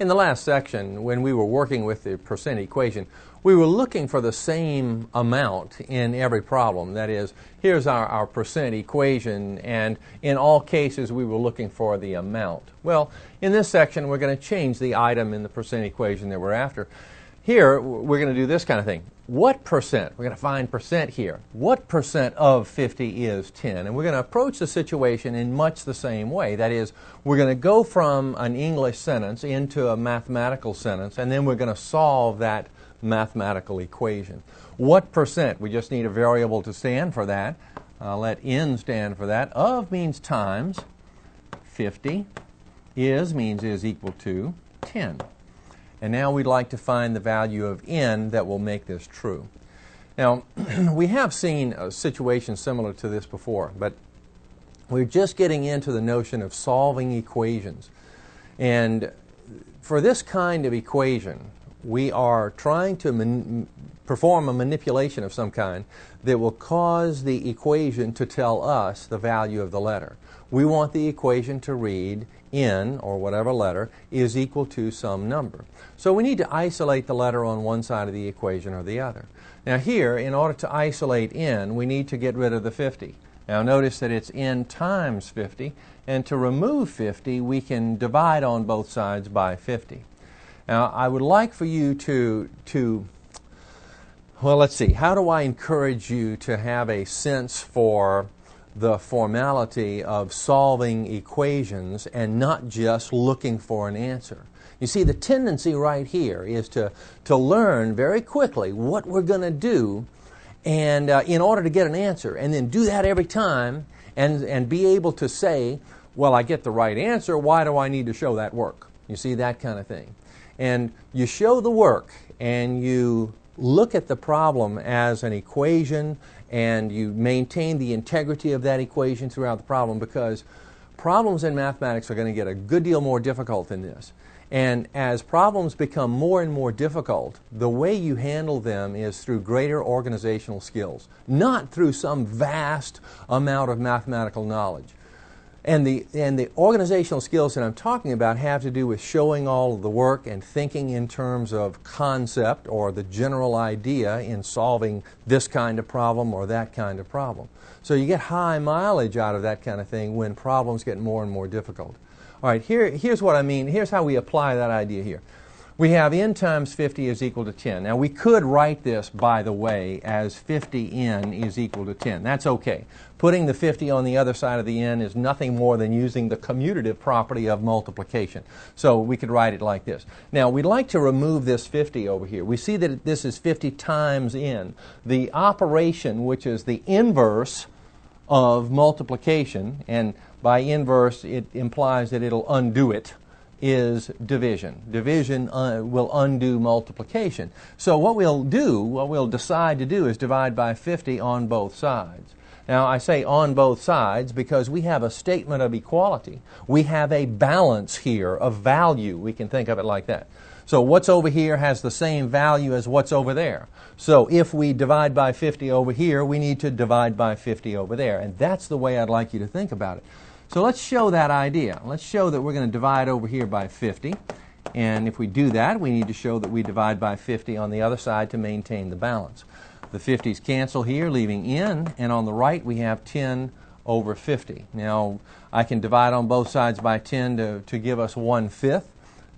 In the last section, when we were working with the percent equation, we were looking for the same amount in every problem. That is, here's our percent equation, and in all cases we were looking for the amount. Well, in this section we're going to change the item in the percent equation that we're after. Here we're going to do this kind of thing. What percent? We're going to find percent here. What percent of 50 is 10? And we're going to approach the situation in much the same way. That is, we're going to go from an English sentence into a mathematical sentence, and then we're going to solve that mathematical equation. What percent? We just need a variable to stand for that. Let n stand for that. Of means times. 50 means is equal to 10. And now we'd like to find the value of n that will make this true. Now, we have seen a situation similar to this before, but we're just getting into the notion of solving equations. And for this kind of equation, we are trying to perform a manipulation of some kind that will cause the equation to tell us the value of the letter. We want the equation to read n, or whatever letter, is equal to some number. So we need to isolate the letter on one side of the equation or the other. Now here, in order to isolate n, we need to get rid of the 50. Now notice that it's n times 50, and to remove 50, we can divide on both sides by 50. Now I would like for you well, let's see, how do I encourage you to have a sense for the formality of solving equations and not just looking for an answer? You see, the tendency right here is to learn very quickly what we're going to do and in order to get an answer, and then do that every time and be able to say, well, I get the right answer, why do I need to show that work? You see, that kind of thing. And you show the work and you look at the problem as an equation, and you maintain the integrity of that equation throughout the problem, because problems in mathematics are going to get a good deal more difficult than this. And as problems become more and more difficult, the way you handle them is through greater organizational skills, not through some vast amount of mathematical knowledge. And the organizational skills that I'm talking about have to do with showing all of the work and thinking in terms of concept or the general idea in solving this kind of problem or that kind of problem. So you get high mileage out of that kind of thing when problems get more and more difficult. All right, here's what I mean. Here's how we apply that idea here. We have n times 50 is equal to 10. Now we could write this, by the way, as 50n is equal to 10. That's okay. Putting the 50 on the other side of the n is nothing more than using the commutative property of multiplication. So we could write it like this. Now we'd like to remove this 50 over here. We see that this is 50 times n. The operation, which is the inverse of multiplication, and by inverse it implies that it'll undo it, is division. Division will undo multiplication. So what we'll decide to do is divide by 50 on both sides. Now I say on both sides because we have a statement of equality. We have a balance here of value. We can think of it like that. So what's over here has the same value as what's over there. So if we divide by 50 over here, we need to divide by 50 over there. And that's the way I'd like you to think about it. So let's show that idea. Let's show that we're going to divide over here by 50. And if we do that, we need to show that we divide by 50 on the other side to maintain the balance. The 50s cancel here, leaving n. And on the right, we have 10 over 50. Now, I can divide on both sides by 10 to give us 1/5.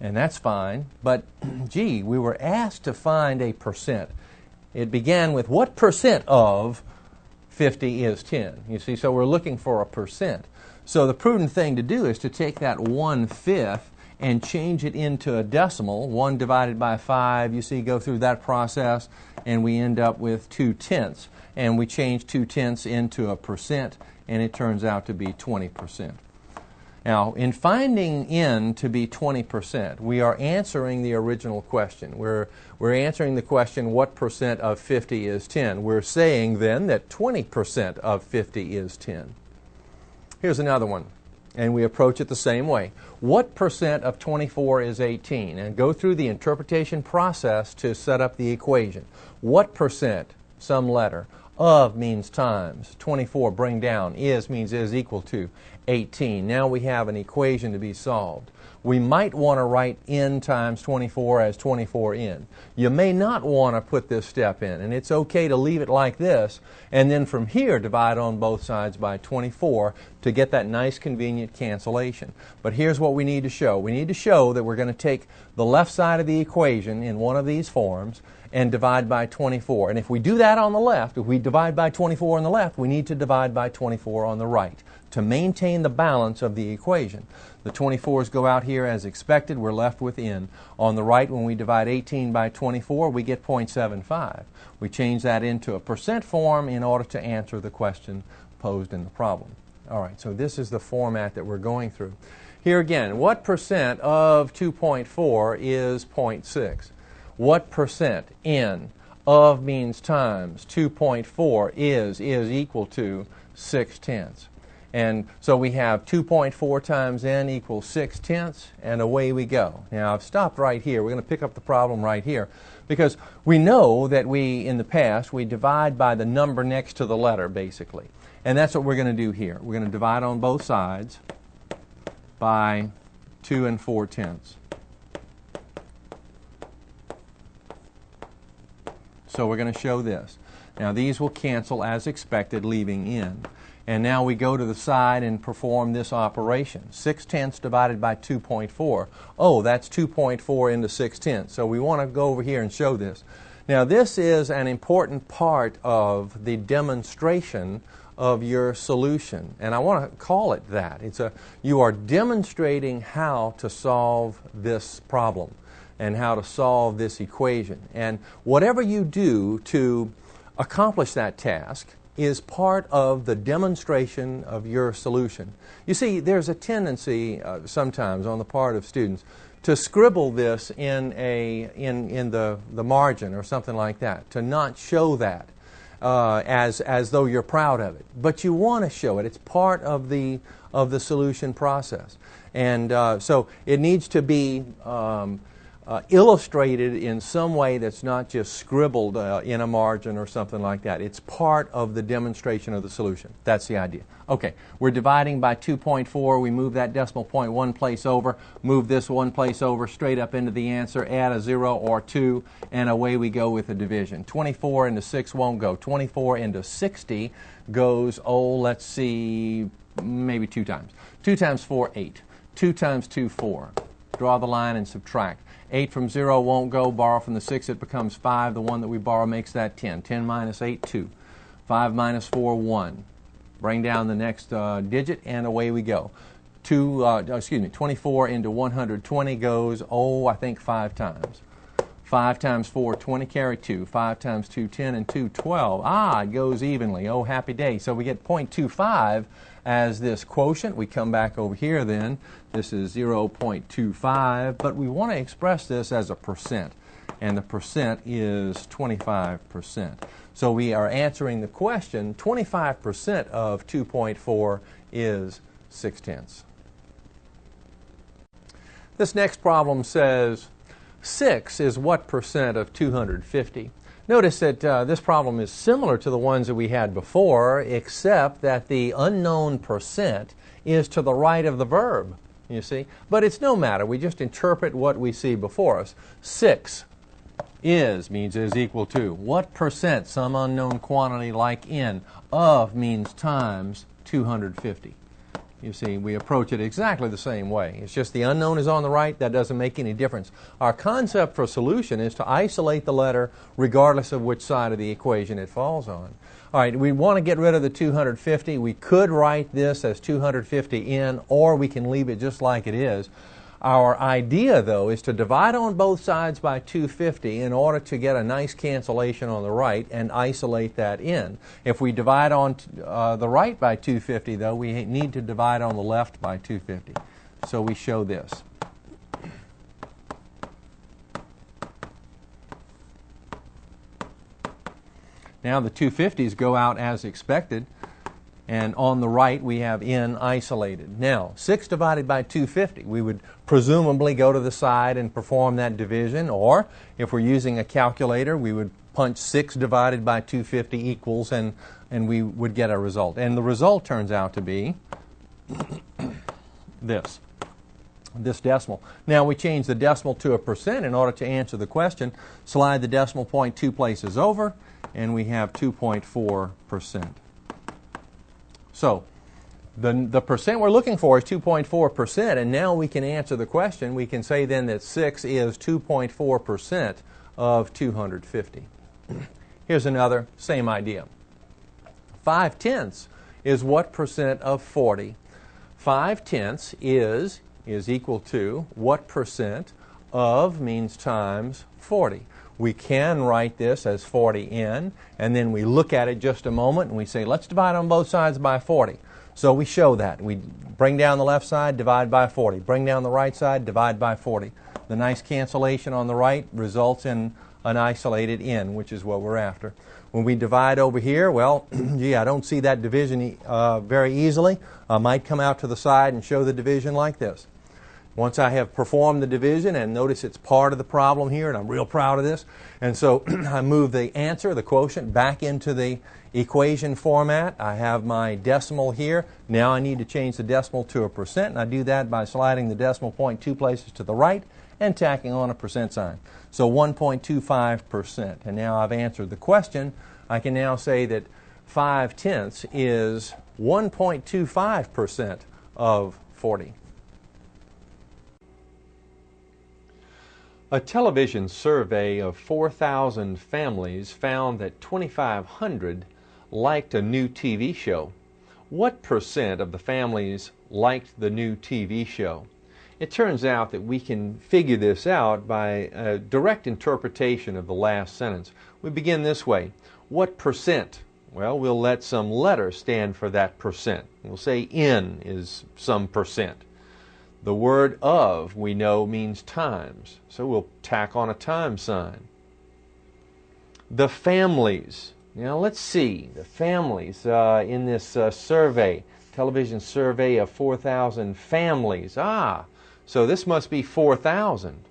And that's fine. But, gee, we were asked to find a percent. It began with what percent of 50 is 10? You see, so we're looking for a percent. So the prudent thing to do is to take that 1/5 and change it into a decimal. 1 divided by 5, you see, go through that process, and we end up with 2/10. And we change 2/10 into a percent, and it turns out to be 20%. Now, in finding n to be 20%, we are answering the original question. We're answering the question, what percent of 50 is 10? We're saying then that 20% of 50 is 10. Here's another one, and we approach it the same way. What percent of 24 is 18? And go through the interpretation process to set up the equation. What percent, some letter, of means times, 24 bring down, is means is equal to, 18. Now we have an equation to be solved. We might want to write n times 24 as 24n. You may not want to put this step in, and it's okay to leave it like this, and then from here divide on both sides by 24 to get that nice convenient cancellation. But here's what we need to show. We need to show that we're going to take the left side of the equation in one of these forms and divide by 24. And if we do that on the left, if we divide by 24 on the left, we need to divide by 24 on the right to maintain the balance of the equation. The 24s go out here as expected. We're left with n. On the right, when we divide 18 by 24, we get 0.75. We change that into a percent form in order to answer the question posed in the problem. All right, so this is the format that we're going through. Here again, what percent of 2.4 is 0.6? What percent n of means times 2.4 is equal to 6/10. And so we have 2.4 times n equals 6/10, and away we go. Now I've stopped right here. We're going to pick up the problem right here because we know that in the past, we divide by the number next to the letter, basically. And that's what we're going to do here. We're going to divide on both sides by 2 4/10. So we're going to show this. Now these will cancel as expected, leaving n. And now we go to the side and perform this operation. 6/10 divided by 2.4. Oh, that's 2.4 into 6/10. So we want to go over here and show this. Now this is an important part of the demonstration of your solution. And I want to call it that. You are demonstrating how to solve this problem and how to solve this equation. And whatever you do to accomplish that task is part of the demonstration of your solution. You see, there's a tendency sometimes on the part of students to scribble this in the margin or something like that, to not show that as though you're proud of it. But you want to show it. It's part of the solution process. And so it needs to be illustrated in some way that's not just scribbled in a margin or something like that. It's part of the demonstration of the solution. That's the idea. Okay, we're dividing by 2.4. We move that decimal point one place over, move this one place over, straight up into the answer, add a 0 or 2, and away we go with the division. 24 into 6 won't go. 24 into 60 goes, let's see, maybe 2 times. 2 times 4, 8. 2 times 2, 4. Draw the line and subtract. 8 from 0 won't go. Borrow from the 6, it becomes 5. The one that we borrow makes that 10. 10 minus 8, 2. 5 minus 4, 1. Bring down the next digit, and away we go. 24 into 120 goes, I think 5 times. 5 times 4, 20, carry 2. 5 times 2, 10, and 2, 12. It goes evenly. Oh, happy day. So we get 0.25 as this quotient. We come back over here then. This is 0.25, but we want to express this as a percent, and the percent is 25%. So we are answering the question, 25% of 2.4 is 6/10. This next problem says 6 is what percent of 250? Notice that this problem is similar to the ones that we had before, except that the unknown percent is to the right of the verb, you see. But it's no matter. We just interpret what we see before us. 6 means is equal to. What percent? Some unknown quantity like n. Of means times 250. You see, we approach it exactly the same way. It's just the unknown is on the right. That doesn't make any difference. Our concept for solution is to isolate the letter regardless of which side of the equation it falls on. All right, we want to get rid of the 250. We could write this as 250n, or we can leave it just like it is. Our idea, though, is to divide on both sides by 250 in order to get a nice cancellation on the right and isolate that n. If we divide on the right by 250, though, we need to divide on the left by 250. So we show this. Now the 250s go out as expected. And on the right, we have n isolated. Now, 6 divided by 250, we would presumably go to the side and perform that division. Or, if we're using a calculator, we would punch 6 divided by 250 equals, and we would get a result. And the result turns out to be this decimal. Now we change the decimal to a percent in order to answer the question. Slide the decimal point 2 places over, and we have 2.4%. So the percent we're looking for is 2.4%, and now we can answer the question. We can say then that 6 is 2.4% of 250. Here's another, same idea. 5/10 is what percent of 40? 5/10 is equal to what percent of means times 40. We can write this as 40n, and then we look at it just a moment and we say, let's divide on both sides by 40. So we show that. We bring down the left side, divide by 40. Bring down the right side, divide by 40. The nice cancellation on the right results in an isolated n, which is what we're after. When we divide over here, well, gee, I don't see that division very easily. I might come out to the side and show the division like this. Once I have performed the division, and notice it's part of the problem here, and I'm real proud of this, and so I move the answer, the quotient, back into the equation format. I have my decimal here. Now I need to change the decimal to a percent, and I do that by sliding the decimal point 2 places to the right and tacking on a percent sign. So 1.25%. And now I've answered the question. I can now say that 5/10 is 1.25% of 40. A television survey of 4,000 families found that 2,500 liked a new TV show. What percent of the families liked the new TV show? It turns out that we can figure this out by a direct interpretation of the last sentence. We begin this way. What percent? Well, we'll let some letter stand for that percent. We'll say N is some percent. The word of, we know, means times, so we'll tack on a times sign. The families. Now let's see, the families in this survey, television survey of 4,000 families. So this must be 4,000.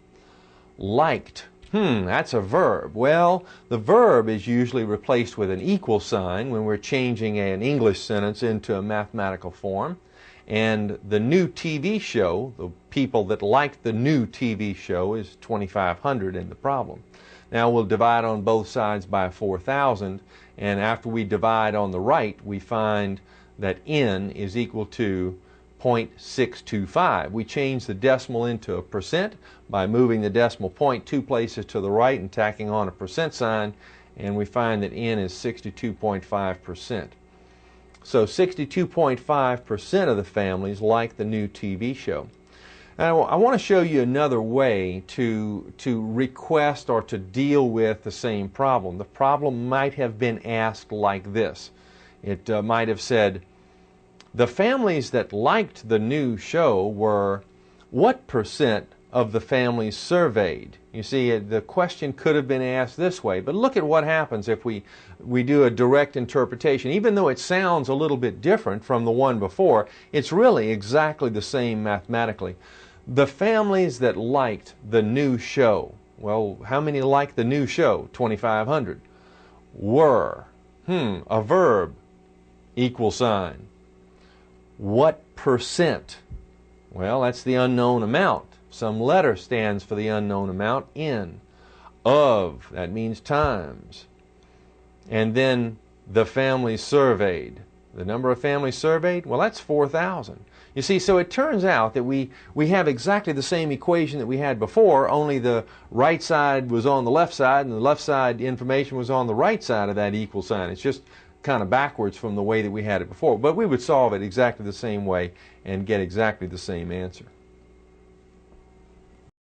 Liked. That's a verb. Well, the verb is usually replaced with an equal sign when we're changing an English sentence into a mathematical form. And the new TV show, the people that liked the new TV show, is 2,500 in the problem. Now we'll divide on both sides by 4,000, and after we divide on the right, we find that N is equal to 0.625. We change the decimal into a percent by moving the decimal point 2 places to the right and tacking on a percent sign, and we find that N is 62.5%. So 62.5% of the families like the new TV show. Now, I want to show you another way to request or to deal with the same problem. The problem might have been asked like this. It might have said, the families that liked the new show were what percent of the families surveyed? You see, the question could have been asked this way, but look at what happens if we do a direct interpretation. Even though it sounds a little bit different from the one before, it's really exactly the same mathematically. The families that liked the new show, well, how many liked the new show? 2,500. Were, a verb, equal sign. What percent? Well, that's the unknown amount. Some letter stands for the unknown amount, N. Of, that means times. And then the families surveyed. The number of families surveyed, well, that's 4,000. You see, so it turns out that we have exactly the same equation that we had before, only the right side was on the left side and the left side information was on the right side of that equal sign. It's just kind of backwards from the way that we had it before. But we would solve it exactly the same way and get exactly the same answer.